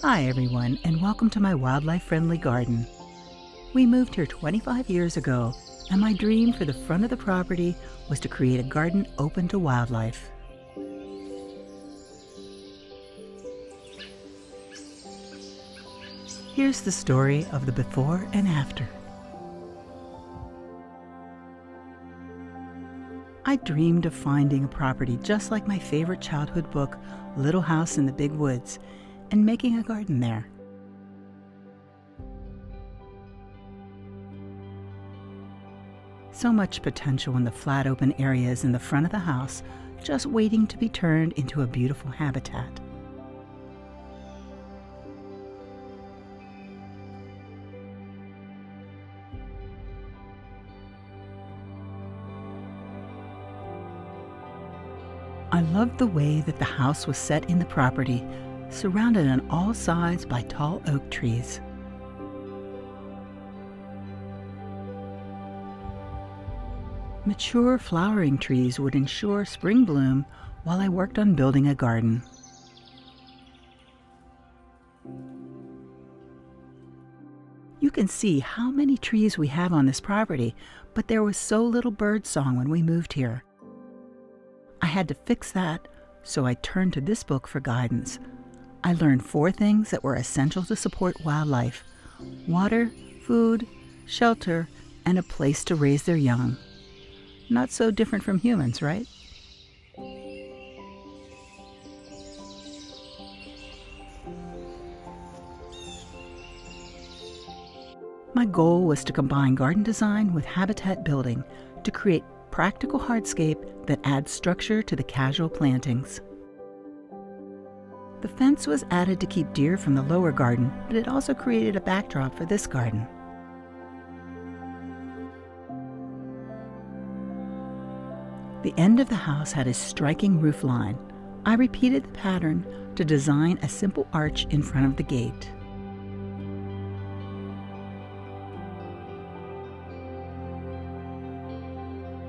Hi everyone, and welcome to my wildlife-friendly garden. We moved here 25 years ago, and my dream for the front of the property was to create a garden open to wildlife. Here's the story of the before and after. I dreamed of finding a property just like my favorite childhood book, Little House in the Big Woods, and making a garden there. So much potential in the flat open areas in the front of the house, just waiting to be turned into a beautiful habitat. I loved the way that the house was set in the property, surrounded on all sides by tall oak trees. Mature flowering trees would ensure spring bloom while I worked on building a garden. You can see how many trees we have on this property, but there was so little bird song when we moved here. I had to fix that, so I turned to this book for guidance. I learned 4 things that were essential to support wildlife: water, food, shelter, and a place to raise their young. Not so different from humans, right? My goal was to combine garden design with habitat building to create practical hardscape that adds structure to the casual plantings. The fence was added to keep deer from the lower garden, but it also created a backdrop for this garden. The end of the house had a striking roof line. I repeated the pattern to design a simple arch in front of the gate.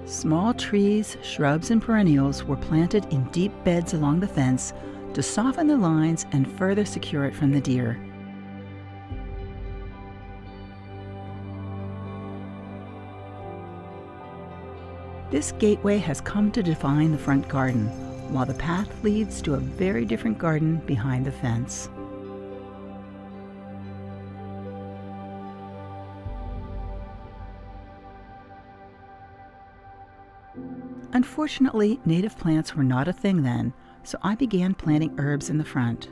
Small trees, shrubs, and perennials were planted in deep beds along the fence to soften the lines and further secure it from the deer. This gateway has come to define the front garden, while the path leads to a very different garden behind the fence. Unfortunately, native plants were not a thing then, so I began planting herbs in the front.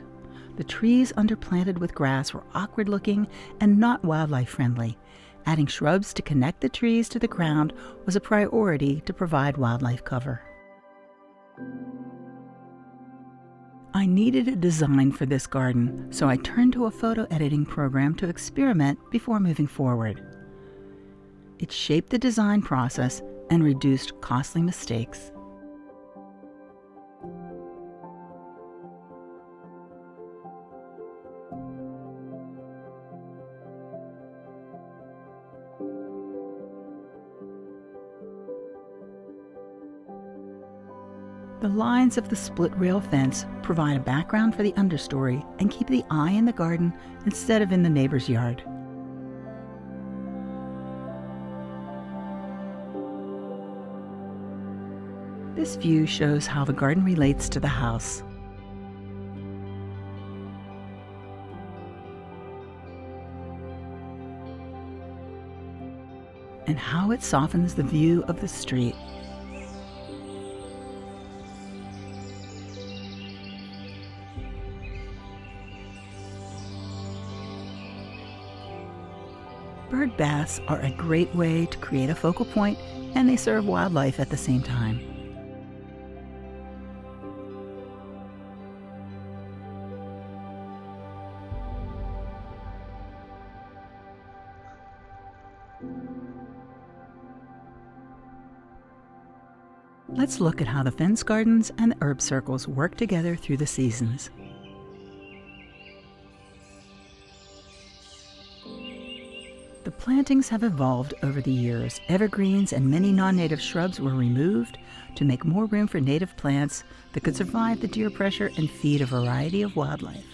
The trees underplanted with grass were awkward looking and not wildlife friendly. Adding shrubs to connect the trees to the ground was a priority to provide wildlife cover. I needed a design for this garden, so I turned to a photo editing program to experiment before moving forward. It shaped the design process and reduced costly mistakes. The lines of the split rail fence provide a background for the understory and keep the eye in the garden instead of in the neighbor's yard. This view shows how the garden relates to the house. And how it softens the view of the street. Bird baths are a great way to create a focal point, and they serve wildlife at the same time. Let's look at how the fence gardens and the herb circles work together through the seasons. The plantings have evolved over the years. Evergreens and many non-native shrubs were removed to make more room for native plants that could survive the deer pressure and feed a variety of wildlife.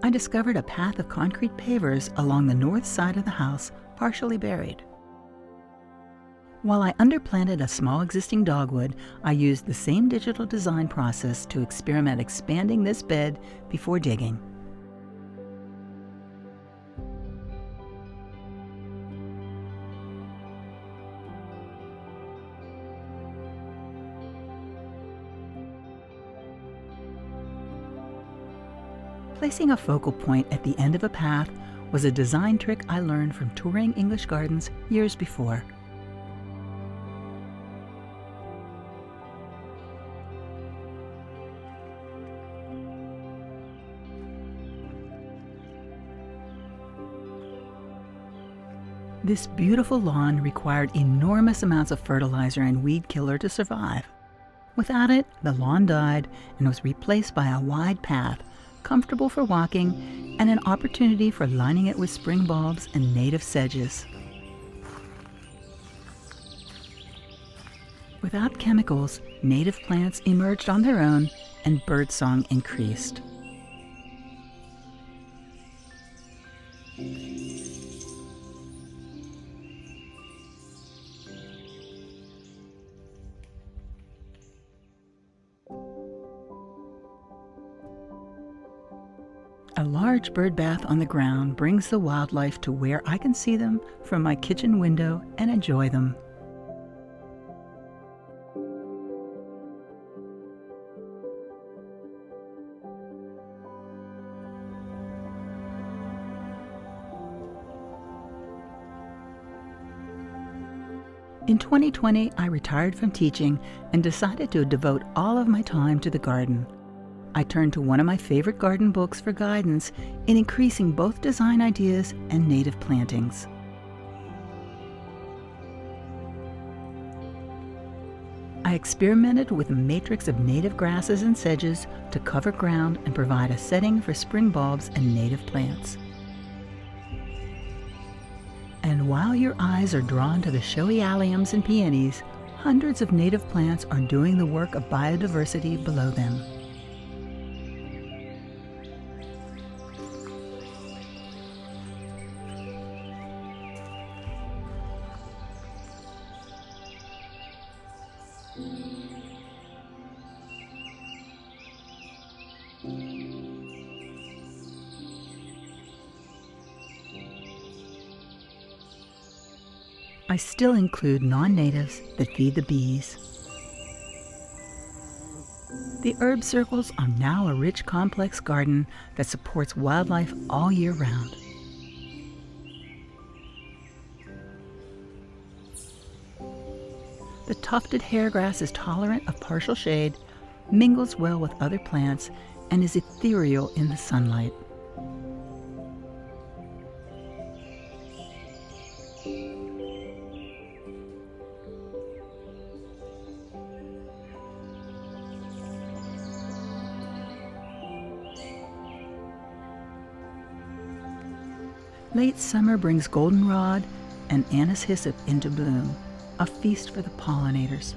I discovered a path of concrete pavers along the north side of the house, partially buried. While I underplanted a small existing dogwood, I used the same digital design process to experiment expanding this bed before digging. Placing a focal point at the end of a path was a design trick I learned from touring English gardens years before. This beautiful lawn required enormous amounts of fertilizer and weed killer to survive. Without it, the lawn died and was replaced by a wide path, comfortable for walking, and an opportunity for lining it with spring bulbs and native sedges. Without chemicals, native plants emerged on their own and birdsong increased. A large bird bath on the ground brings the wildlife to where I can see them from my kitchen window and enjoy them. In 2020, I retired from teaching and decided to devote all of my time to the garden. I turned to one of my favorite garden books for guidance in increasing both design ideas and native plantings. I experimented with a matrix of native grasses and sedges to cover ground and provide a setting for spring bulbs and native plants. And while your eyes are drawn to the showy alliums and peonies, hundreds of native plants are doing the work of biodiversity below them. I still include non-natives that feed the bees. The herb circles are now a rich, complex garden that supports wildlife all year round. The tufted hairgrass is tolerant of partial shade, mingles well with other plants, and is ethereal in the sunlight. Late summer brings goldenrod and anise hyssop into bloom, a feast for the pollinators.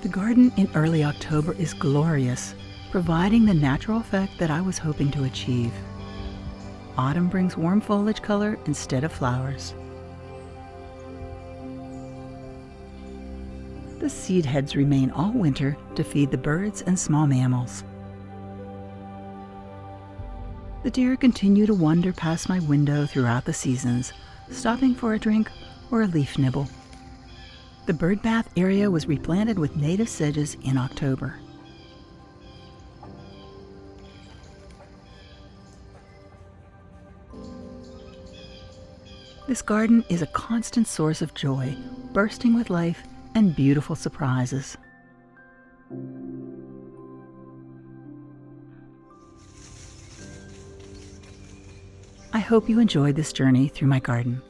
The garden in early October is glorious, providing the natural effect that I was hoping to achieve. Autumn brings warm foliage color instead of flowers. The seed heads remain all winter to feed the birds and small mammals. The deer continue to wander past my window throughout the seasons, stopping for a drink or a leaf nibble. The bird bath area was replanted with native sedges in October. This garden is a constant source of joy, bursting with life and beautiful surprises. I hope you enjoyed this journey through my garden.